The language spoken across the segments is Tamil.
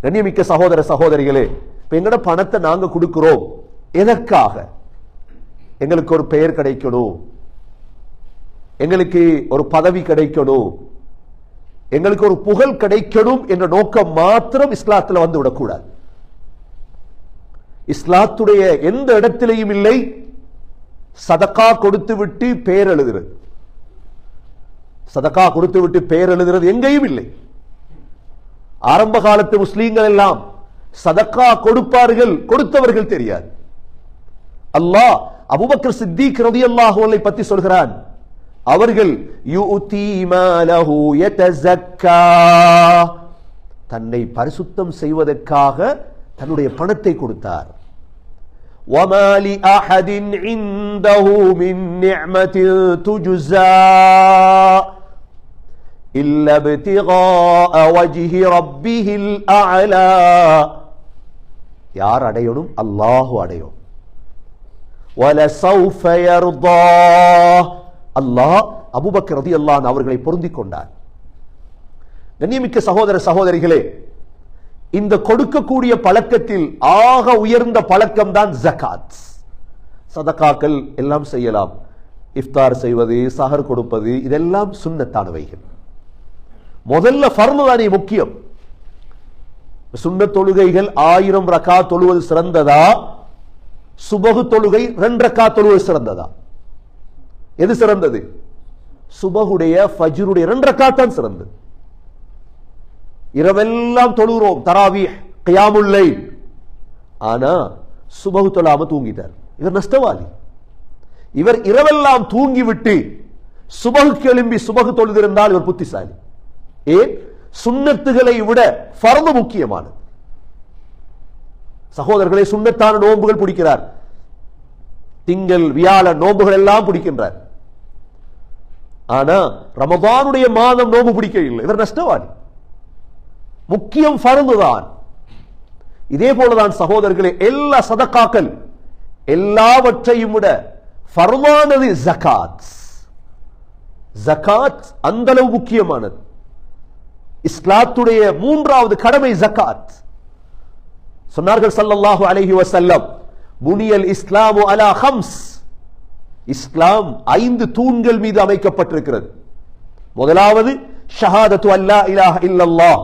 கண்ணியமிக்க சகோதர சகோதரிகளே, இப்ப எங்கட பணத்தை நாங்க கொடுக்கிறோம் எதற்காக? எங்களுக்கு ஒரு பெயர் கிடைக்கணும், எங்களுக்கு ஒரு பதவி கிடைக்கணும், எங்களுக்கு ஒரு புகழ் கிடைக்கணும் என்ற நோக்கம் மாத்திரம் இஸ்லாத்துல வந்து விடக்கூடாது. இஸ்லாத்துடைய எந்த இடத்திலையும் இல்லை சதகா கொடுத்து விட்டு பெயர் எழுதுறது. சதகா கொடுத்து விட்டு பெயர் எழுதுறது எங்கேயும் இல்லை. ஆரம்ப காலத்து முஸ்லீம்கள் எல்லாம் சதகா கொடுப்பார்கள், கொடுத்தவர்கள் தெரியாது. அல்லாஹ் அபூபக்கர் சித்திக் ரலியல்லாஹு அன்ஹு பத்தி சொல்கிறான், அவர்கள் யுதி மாலஹு யதஸக்கா, தன்னை பரிசுத்தம் செய்வதற்காக தன்னுடைய பணத்தை கொடுத்தார். وَمَا لِأَحَدٍ عِندَهُ مِنْ نِعْمَةٍ تُجْزَى إِلَّا ابْتِغَاءَ وَجْهِ رَبِّهِ الْأَعْلَى. யார் அடையணும்? அல்லாஹ் அடையும். وَلَسَوْفَ يَرْضَى, அல்லாஹ் அபூபக்கர் ரலியல்லாஹு அன்ஹு அவர்களை பொருந்திக் கொண்டார். கண்ணியமிக்க சகோதர சகோதரிகளே, இந்த கொடுக்கக்கூடிய பழக்கத்தில் ஆக உயர்ந்த பழக்கம் தான் ஜகாத். சதகாக்கள் எல்லாம் செய்யலாம், இஃப்தார் செய்வது, சஹர் கொடுப்பது, இதெல்லாம் சுன்னத்தானவைகள். முதல்ல ஃபர்து தானே முக்கியம். சுன்னத் தொழுகைகள் 1000 ரக்காத் தொழுவது சிறந்ததா, சுபஹ் தொழுகை 2 ரக்காத் தொழுவது சிறந்ததா? எது சிறந்தது? சுபஹுடைய ஃபஜ்ருடைய 2 ரக்காத் தான் சிறந்தது. இரவெல்லாம் தொழுகிறோம், தராவீஹ், கியாமுல் லைல், ஆனா சுபஹ் தொழாம தூங்கிட்டார். இவர் நஷ்டவாளி. இவர் இரவெல்லாம் தூங்கிவிட்டு சுபஹுக்கு எழும்பி சுபஹ் தொழுதிருந்தால் இவர் புத்திசாலி. ஏன்? சுன்னத்துகளை விட ஃபர்து முக்கியமானது. சகோதரர்களை, சுன்னத்தான நோன்புகள் பிடிக்கிறார், திங்கள் வியாழன் நோன்புகள் எல்லாம் பிடிக்கின்றார். ஆனா ரமதானுடைய மாதம் நோன்பு பிடிக்க இல்லை, இவர் நஷ்டவாளி. முக்கியம் ஃபர்து தான். இதே போலதான் சகோதரர்களே, எல்லா சதகாக்கள் எல்லாவற்றையும் விட ஃபர்தானது ஜகாத். ஜகாத் அந்த அளவு முக்கியமானது. இஸ்லாத்துடைய 3வது கடமை ஜகாத். சொன்னார்கள் ஸல்லல்லாஹு அலைஹி வஸல்லம், புனியல் இஸ்லாமு அலா ஹம்ஸ், இஸ்லாம் 5 தூண்கள் மீது அமைக்கப்பட்டிருக்கிறது. முதலாவது ஷஹாதத்து அல்லா இலாஹ இல்லல்லாஹ்,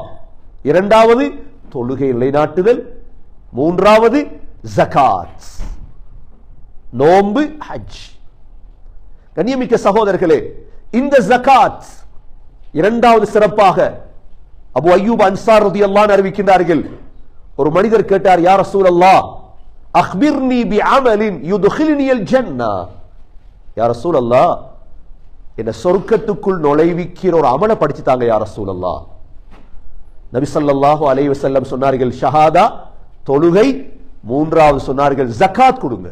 2வது தொழுகை நிலைநாட்டுதல், 3வது ஜகாத், நோன்பு, ஹஜ். கண்ணியமிக்க சகோதரர்களே, இந்த ஜகாத் 2வது சிறப்பாக அபு அய்யூப் அன்சார் ரலியல்லாஹு அன்ஹு அறிவிக்கின்றார்கள், ஒரு மனிதர் கேட்டார், யா ரசூலல்லாஹ் அக்பிர்னி பிஅமலின் யுத்கில்னில் ஜன்னah, யா ரசூலல்லாஹ் என்ன சொர்க்கத்துக்குள் நுழைவிக்கிற ஒரு அமலை படிச்சு தாங்க யா ரசூலல்லாஹ். நபி ஸல்லல்லாஹு அலைஹி வஸல்லம் சொன்னார்கள் ஷஹாதா, தொழுகை, 3வது சொன்னார்கள் ஜகாத் கொடுங்க.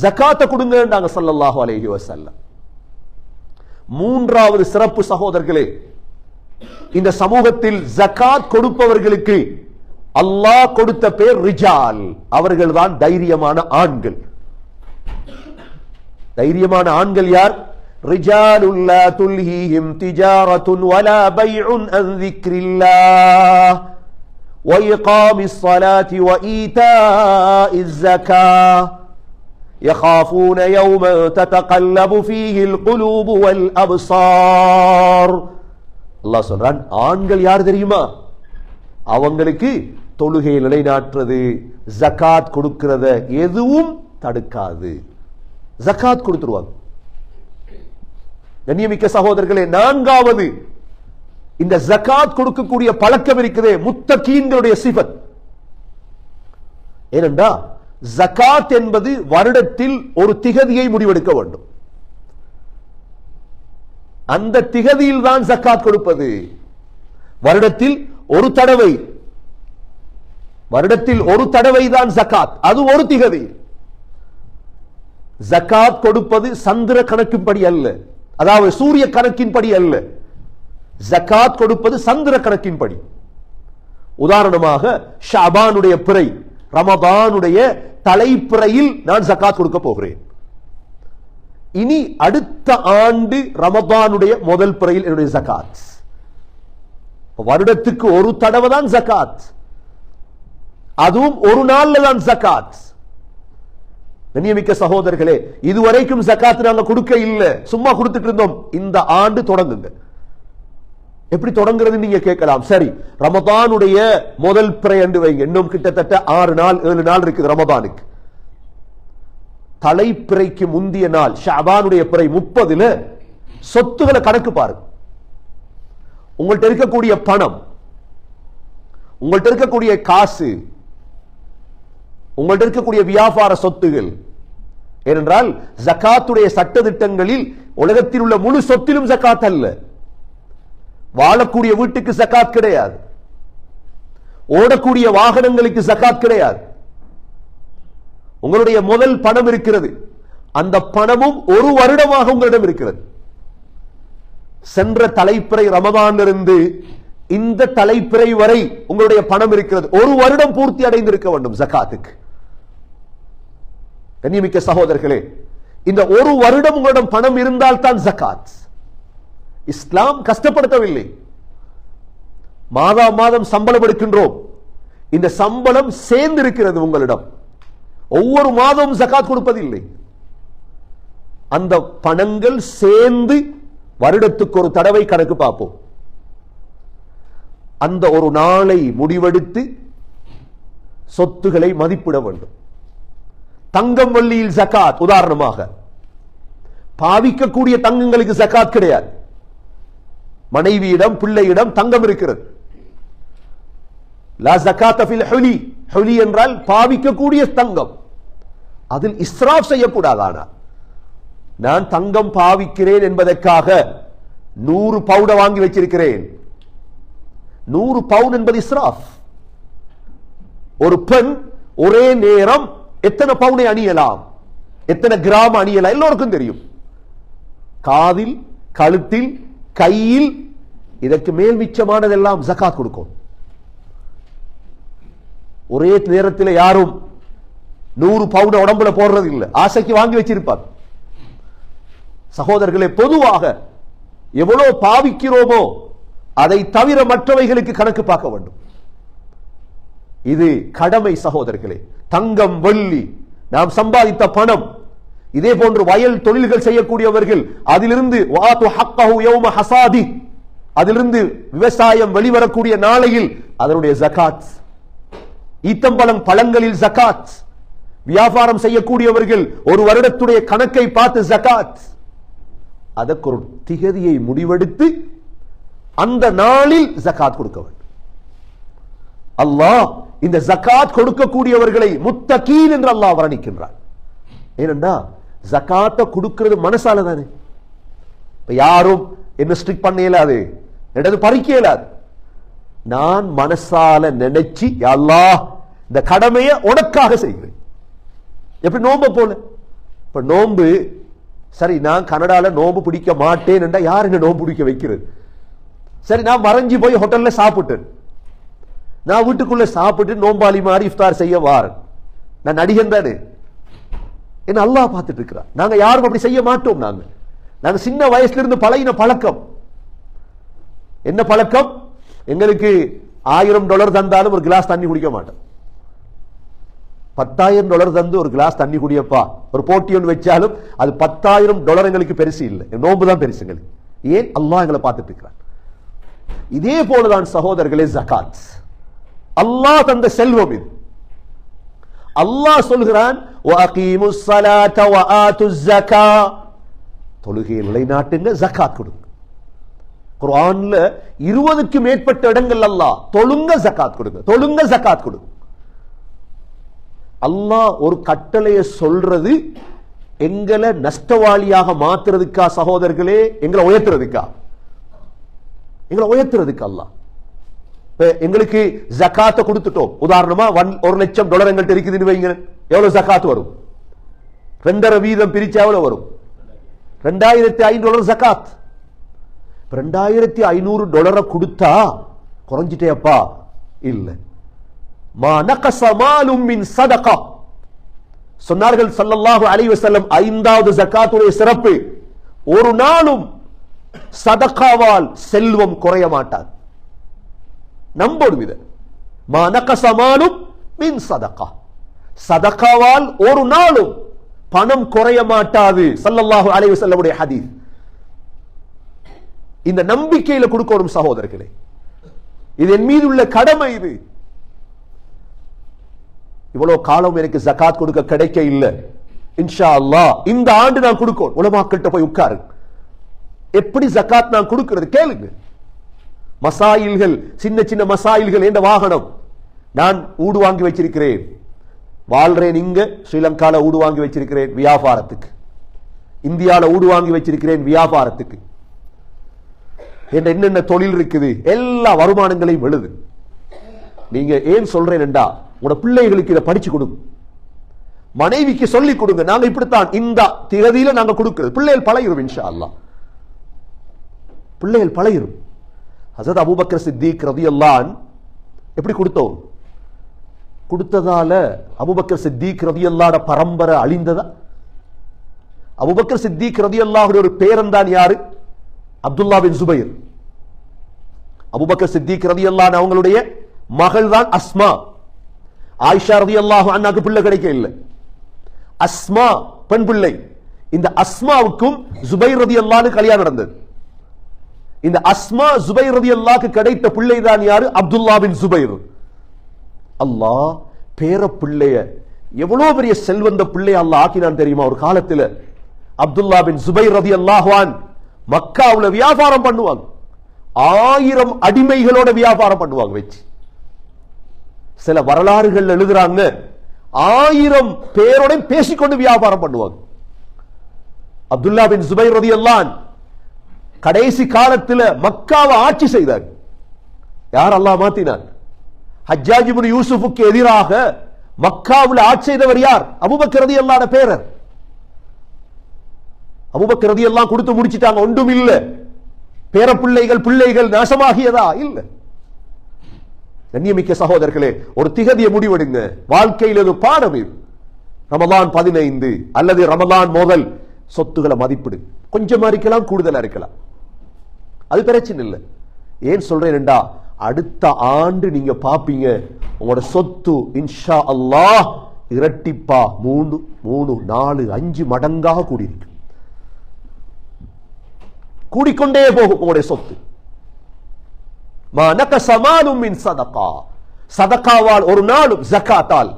ஜகாத்தை கொடுங்கன்றாங்க ஸல்லல்லாஹு அலைஹி வஸல்லம். 3வது சிறப்பு சகோதரர்களே, இந்த சமூகத்தில் ஜகாத் கொடுப்பவர்களுக்கு அல்லாஹ் கொடுத்த பேர் ரிஜால். அவர்கள் தான் தைரியமான ஆண்கள். தைரியமான ஆண்கள் யார்? ரிஜாலுல் லா துல்ஹீஹிம் திஜாரத்துன் வலா பைஉன் அன் ذிக்ரில்லாஹ் வ இகாமிஸ் ஸலாத்தி வ ஈதாஇஸ் ஸகாத் யகாஃபூன யௌமன் ததகல்லபு ஃபீஹில் குலூபு வல் அப்ஸார். அல்லாஹ் சொல்றான், ஆண்கள் யார் தெரியுமா? அவங்களுக்கு தொழுகையை நிலைநாட்டுறது, ஜகாத் கொடுக்கிறத எதுவும் தடுக்காது. ஜகாத் கொடுத்துருவாங்க. கண்ணியமிக்க சகோதரர்களே, 4வது இந்த ஜகாத் கொடுக்கக்கூடிய பழக்கம் இருக்கிறதே முத்தகீன்களுடைய சிஃபத். ஏனென்றா ஜகாத் என்பது வருடத்தில் ஒரு திகதியை முடிவெடுக்க வேண்டும். அந்த திகதியில் தான் ஜகாத் கொடுப்பது. வருடத்தில் ஒரு தடவை, வருடத்தில் ஒரு தடவை தான் ஜகாத், அது ஒரு திகதி. ஜகாத் கொடுப்பது சந்திர கணக்கின்படி அல்ல, அதாவது சூரிய கணக்கின்படி அல்ல. ஜகாத் கொடுப்பது சந்திர கணக்கின்படி. உதாரணமாக ஷஅபானுடைய பிறை, ரமதானுடைய தலைப்பிறையில் நான் ஜகாத் கொடுக்க போகிறேன். இனி அடுத்த ஆண்டு ரமதானுடைய முதல் பிறையில் என்னுடைய ஜகாத். வருடத்துக்கு ஒரு தடவை தான் ஜகாத், அதுவும் ஒரு நாள்ல தான் ஜகாத். கண்ணியமிக்க சகோதரர்களே, இதுவரைக்கும் ஜகாத் நாங்க கொடுக்க இல்ல, சும்மா கொடுத்துட்டு இருந்தோம். இந்த ஆண்டு தொடங்குங்க. எப்படி தொடங்குறது நீங்க கேட்கலாம். சரி, ரமதானுடைய முதல் பிறை என்று வைங்க. இன்னும் கிட்டத்தட்ட 6 நாள் 7 நாள் இருக்குது ரமதானுக்கு. தலைப்பிறைக்கு முந்திய நாள் ஷஅபானுடைய பிறை 30ல சொத்துக்களை கணக்கு பாருங்க. உங்கள்ட்ட இருக்கக்கூடிய பணம், உங்கள்ட்ட இருக்கக்கூடிய காசு, உங்கள்ட்ட இருக்கக்கூடிய வியாபார சொத்துகள். ஏனென்றால் ஜகாத்துடைய சட்ட திட்டங்களில் உலகத்தில் உள்ள முழு சொத்திலும் ஜகாத் அல்ல. வாழக்கூடிய வீட்டுக்கு ஜகாத் கிடையாது, ஓடக்கூடிய வாகனங்களுக்கு ஜகாத் கிடையாது. உங்களுடைய முதல் பணம் இருக்கிறது, அந்த பணமும் ஒரு வருடமாக உங்களிடம் இருக்கிறது. சென்ற தலைப்பிறை ரமதானிலிருந்து இந்த தலைப்பிறை வரை உங்களுடைய பணம் இருக்கிறது. ஒரு வருடம் பூர்த்தி அடைந்திருக்க வேண்டும் ஜகாத்துக்கு. கண்ணியமிக்க சகோதரர்களே, இந்த ஒரு வருடம் உங்களிடம் பணம் இருந்தால் தான் ஜகாத். இஸ்லாம் கஷ்டப்படுத்தவில்லை. மாதா மாதம் சம்பளம் எடுக்கின்றோம், இந்த சம்பளம் சேர்ந்து இருக்கிறது உங்களிடம். ஒவ்வொரு மாதமும் ஜகாத் கொடுப்பதில்லை. அந்த பணங்கள் சேர்ந்து வருடத்துக்கு ஒரு தடவை கணக்கு பார்ப்போம். அந்த ஒரு நாளை முடிவெடுத்து சொத்துக்களை மதிப்பிட வேண்டும். தங்கம் வெள்ளியில் ஜகாத், உதாரணமாக பாவிக்கக்கூடிய தங்கங்களுக்கு ஜகாத் கிடையாது. மனைவியிடம் பிள்ளையிடம் தங்கம் இருக்கிறது. லா ஜகாத் ஃபில் ஹுலி, ஹுலி என்றால் பாவிக்கக்கூடிய தங்கம், அதில் இஸ்ராஃப் செய்யக்கூடாது. ஆனால் நான் தங்கம் பாவிக்கிறேன் என்பதற்காக 100 பவுன் வாங்கி வச்சிருக்கிறேன். 100 பவுன் என்பது இஸ்ராஃப். ஒரு பெண் ஒரே நேரம் எத்தனை பவுனை அணியலாம், எத்தனை கிராம் அணியலாம் எல்லோருக்கும் தெரியும். காதில், கழுத்தில், கையில், இதற்கு மேல் மிச்சமானதெல்லாம் ஜகாத் கொடுக்கும். ஒரே நேரத்தில் யாரும் 100 பவுன் உடம்புல போடுறது இல்லை, ஆசைக்கு வாங்கி வச்சிருப்பார். சகோதரர்களே, பொதுவாக எவ்வளவு பாவிக்கிறோமோ அதை தவிர மற்றவைகளுக்கு கணக்கு பார்க்க வேண்டும். இது கடமை சகோதரர்களே. தங்கம் வெள்ளி, நாம் சம்பாதித்த பணம், இதே போன்று வயல் தொழில்கள் செய்யக்கூடியவர்கள் அதிலிருந்து வாது ஹக்கஹு யௌம ஹசாதி, அதிலிருந்து விவசாயம் வெளிவரக்கூடிய நாளையில் அதனுடைய ஜகாத். ஈத்தம்பழம் பழங்களில் ஜகாத். வியாபாரம் செய்யக்கூடியவர்கள் ஒரு வருடத்துடைய கணக்கை பார்த்து ஜகாத். அதற்கு ஒரு திகதியை முடிவெடுத்து அந்த நாளில் ஜகாத் கொடுக்க வேண்டும். அல்லாஹ் இந்த ஜகாத் கொடுக்கக்கூடியவர்களை முத்தகீன் என்று அல்லாஹ் வர்ணிக்கின்றார். ஏனென்றா ஜகாத்தை கொடுக்கிறது மனசால தானே. யாரும் என்ன ஸ்ட்ரிக்ட் பண்ண இயலாது, என்னது பறிக்க இயலாது. நான் மனசால நினைச்சு அல்லாஹ் இந்த கடமையை உனக்காக செய்கிறேன். எப்படி நோன்பு போல. இப்ப நோன்பு, சரி நான் கனடால நோன்பு பிடிக்க மாட்டேன் என்றா யார் என்ன நோன்பு பிடிக்க வைக்கிறது? சரி நான் மறைஞ்சு போய் ஹோட்டல்ல சாப்பிட்டேன், நான் வீட்டுக்குள்ள சாப்பிட்டு நோம்பாளி மாதிரி இஃப்தார் செய்ய வாரேன், நான் நடிகன் தானே. என்ன அல்லாஹ் பார்த்துட்டு இருக்கிறார். நாங்க யாரும் அப்படி செய்ய மாட்டோம். நாங்க சின்ன வயசுல இருந்து பழகின பழக்கம் என்ன பழக்கம்? எங்களுக்கு $1000 தந்தாலும் ஒரு கிளாஸ் தண்ணி குடிக்க மாட்டோம். $10,000 தந்து ஒரு கிளாஸ் தண்ணி குடியப்பா, ஒரு போட்டி ஒன்று வச்சாலும் அது $10,000 எங்களுக்கு பெருசு இல்லை, நோன்பு தான் பெருசு எங்களுக்கு. ஏன்? அல்லாஹ் எங்களை பார்த்துட்டு இருக்கிறார். இதே போலதான் சகோதரர்களே ஜகாத். அல்லாஹ் தந்த செல்வம் இது. அல்லாஹ் சொல்கிறான், வஅகீமுஸ் ஸலாத வஆத்துஸ் ஸகா, தொழுகையை நிலைநாட்டுங்க, ஜகாத் கொடுங்க. குர்ஆன்ல 20க்கு மேற்பட்ட இடங்கள் அல்லாஹ் தொழுங்க ஜகாத் கொடுங்க, தொழுங்க ஜகாத் கொடுங்க. அல்லாஹ் ஒரு கட்டளையை சொல்றது எங்களை நஷ்டவாளியாக மாத்துறதுக்கா சகோதரர்களே? எங்களை உயர்த்துறதுக்கா? எங்களை உயர்த்துறதுக்கு அல்லாஹ் எங்களுக்கு ஜகாத்தை கொடுத்துட்டோம். உதாரணமா $1,00,000 எங்கள்கிட்ட இருக்குதுன்னு வைங்க, எவ்வளவு ஜகாத் வரும்? 2.5% பிரிச்சா எவ்வளவு வரும்? $2,500 ஜகாத். $2,500 கொடுத்தா குறைஞ்சிட்டேப்பா இல்ல. மா நகஸ மாலும் மின் ஸதகா சொன்னார்கள் ஸல்லல்லாஹு அலைஹி வஸல்லம். 5வது ஜகாத்துடைய சிறப்பு, ஒரு நாளும் சதகாவால் செல்வம் குறைய மாட்டார். நம்பணும் இத. மா நகஸமாலும் மின் சதகா, சதகாவால் ஒரு நாளும் பணம் குறைய மாட்டாது. ஸல்லல்லாஹு அலைஹி வஸல்லம் உடைய ஹதீஸ். இந்த நம்பிக்கையில கொடுக்கணும் சகோதரர்களே. இது என் மீது உள்ள கடமை. இது இவ்வளவு காலம் எனக்கு ஜகாத் கொடுக்க கிடைக்க இல்லை. இன்ஷா அல்லாஹ் இந்த ஆண்டு நான் கொடுக்கணும். உலமாக்கள்கிட்ட போய் உட்காருங்க, எப்படி ஜகாத் நான் கொடுக்கிறது கேளுங்க. மசாயில்கள், சின்ன சின்ன மசாயில்கள். என்ற வாகனம் நான் ஊடு வாங்கி வச்சிருக்கிறேன், வாழ்றேன் இங்க ஸ்ரீலங்கால ஊடு வாங்கி வச்சிருக்கிறேன் வியாபாரத்துக்கு, இந்தியால ஊடு வாங்கி வச்சிருக்கிறேன் வியாபாரத்துக்கு. என்னென்ன தொழில் இருக்குது எல்லா வருமானங்களையும் எழுது. நீங்க ஏன் சொல்றேன்டா, உங்களோட பிள்ளைகளுக்கு இதை படிச்சு கொடுங்க, மனைவிக்கு சொல்லி கொடுங்க. நாங்க இப்படித்தான் இந்த திகதியில நாங்க கொடுக்கிறது. பிள்ளைகள் பழகிரும் இன்ஷா அல்லாஹ், பிள்ளைகள் பழகிரும். ஹஸரத் அபூபக்கர் சித்திக் ரலியல்லாஹு அன்ஹு எப்படி கொடுத்தோம்? கொடுத்ததால அபூபக்கர் சித்திக் ரலியல்லாஹு அன்ஹு பரம்பரை அழிந்ததா? அபூபக்கர் சித்திக் ரலியல்லாஹு அன்ஹு ஒரு பேரன் தான் யாரு? அப்துல்லா பின் ஜுபைர். அபூபக்கர் சித்திக் ரலியல்லாஹு அன்ஹு அவங்களுடைய மகள் தான் அஸ்மா. ஆயிஷா ரலியல்லாஹு அன்ஹாக்கு பிள்ளை கிடைக்க இல்லை, அஸ்மா பெண் பிள்ளை. இந்த அஸ்மாவுக்கும் ஜுபைர் ரலியல்லாஹு அன்ஹு கல்யாணம் நடந்தது. இந்த அஸ்மா ஜுபைர் ரலியல்லாஹு கிடைத்த பிள்ளை தான் யாரு? அப்துல்லா பின் ஜுபைர். அல்லாஹ் பேர பிள்ளைய எவ்வளவு பெரிய செல்வந்த பிள்ளை அல்லாஹ் ஆக்கினான் தெரியுமா? ஒரு காலத்துல அப்துல்லா பின் ஜுபைர் ரலியல்லாஹு அன்ஹு மக்காவுல வியாபாரம் பண்ணுவாங்க, 1000 அடிமைகளோட வியாபாரம் பண்ணுவாங்க வச்சு. சில வரலாறுகள் எழுதுறாங்க 1000 பேரோட பேசிக்கொண்டு வியாபாரம் பண்ணுவாங்க. அப்துல்லா பின் ஜுபைர் ரலியல்லாஹு அன்ஹு கடைசி காலத்தில் மக்காவை ஆட்சி செய்தார். யார் அல்லாஹ் மாத்தினார்? ஹஜ்ஜாஜ் இப்னு யூசுஃபுக்கு எதிராக மக்காவில் ஆட்சி செய்தவர் யார்? அபூபக்கர் ரலியல்லாஹு அன்ஹு பேரர். அபூபக்கர் ரலியல்லாஹு கொடுத்து முடிச்சிட்டாங்க, ஒன்றும் இல்ல. பேர பிள்ளைகள் நாசமாகியதா? இல்ல. கண்ணியமிக்க சகோதரர்களே, ஒரு திகதியை முடிவெடுங்க. வாழ்க்கையில் ஒரு பாடம் இது. ரமலான் 15 அல்லது ரமலான் முதல் சொத்துக்களை மதிப்பிடு. கொஞ்சமா இருக்கலாம், கூடுதலா இருக்கலாம், அது பிரச்சனை இல்லை. ஏன் சொல்றேன்டா, அடுத்த ஆண்டு நீங்க பாப்பீங்க உங்களோட சொத்து இன்ஷா அல்லாஹ் இரட்டிப்பா 3, 4, 5 மடங்காக கூடியிருக்கு. கூடிக்கொண்டே போகும் உங்களுடைய சொத்து. மா நகஸமாலும் மின் சதகா, சதகாவால் ஒரு நாளும் ஜகாத்தால்.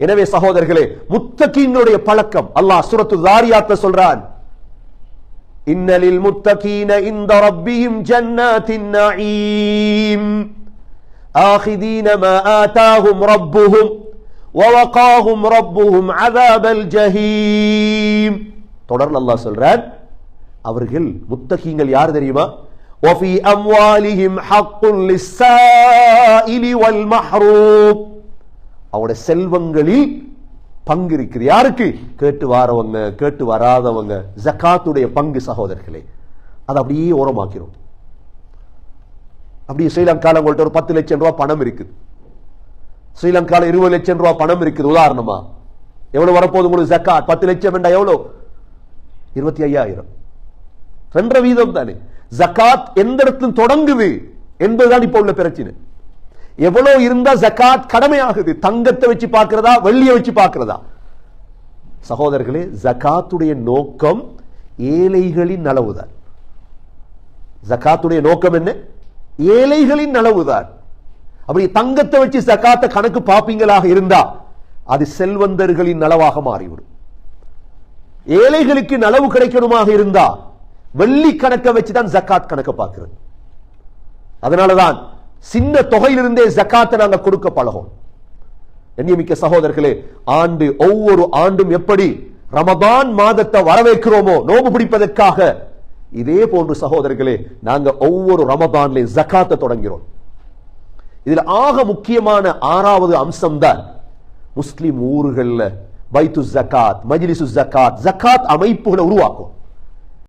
எனவே சகோதரர்களே, முத்தகீன்களுடைய பழக்கம் அல்லாஹ் சூரத்து தாரியாத்ல சொல்றான், இன்னலில் முத்தகீன இன்த ரப்பிஹிம் ஜன்னாத்தின் நஈம் ஆகிதீன மா ஆதாஹும் ரப்புஹும் வவகாஹும் ரப்புஹும் அஸாபல் ஜஹீம். தொடர்ந்து அல்லாஹ் சொல்றான், அவர்கள் முத்தகீன்கள் யார் தெரியுமா? وفي أموالهم حق للسائل والمحروم. அவருடைய செல்வங்களில் பங்கு இருக்கிறது. யாருக்கு? கேட்டு வாரவங்க, கேட்டு வராதவங்க. ஜகாத்துடைய பங்கு சகோதரர்களே, அதை அப்படியே ஓரமாக்கிறோம். அப்படியே ஸ்ரீலங்கால உங்கள்ட்ட ஒரு 10 லட்சம் ரூபாய் பணம் இருக்குது, ஸ்ரீலங்கால 20 லட்சம் ரூபாய் பணம் இருக்குது. உதாரணமா எவ்வளவு வரப்போகுது உங்களுக்கு ஜகாத்? 10 லட்சம் வேண்டாம், எவ்வளவு? 25,000. 2% தானே. ஜகாத் எந்த இடத்துல தொடங்குது என்பதுதான் இப்ப உள்ள பிரச்சனை. எவ்வளவு இருந்தா ஜகாத் கடமையாகுது? தங்கத்தை வச்சு பார்க்கிறதா, வெள்ளியை வச்சு பார்க்கிறதா? சகோதரர்களே, ஜகாத்துடைய நோக்கம் ஏழைகளின் நலவுதான். ஜகாத்துடைய நோக்கம் என்ன? ஏழைகளின் நலவுதான். அப்படி தங்கத்தை வச்சு ஜகாத்தை கணக்கு பாப்பீங்களாக இருந்தா அது செல்வந்தர்களின் நலவாக மாறிவிடும். ஏழைகளுக்கு நலவு கிடைக்கணுமாக இருந்தா வெள்ளி கணக்கை வச்சுதான் ஜகாத் கணக்க பார்க்கிறது. அதனாலதான் சின்ன தொகையிலிருந்தே ஜகாத்தை நாங்க கொடுக்க பழகும். கண்ணியமிக்க சகோதரர்களே, ஒவ்வொரு ஆண்டும் எப்படி ரமதான் மாதத்தை வரவேற்கிறோமோ நோன்பு பிடிப்பதற்காக, இதே போன்று சகோதரர்களே நாங்க ஒவ்வொரு ரமதான்லையும் ஜகாத்தை தொடங்கிறோம். இதுல ஆக முக்கியமான 6வது அம்சம் தான் முஸ்லிம் ஊர்கள்ல பைத்து ஜகாத், மஜ்லிசு ஜகாத், ஜகாத் அமைப்புகளை உருவாக்கும்.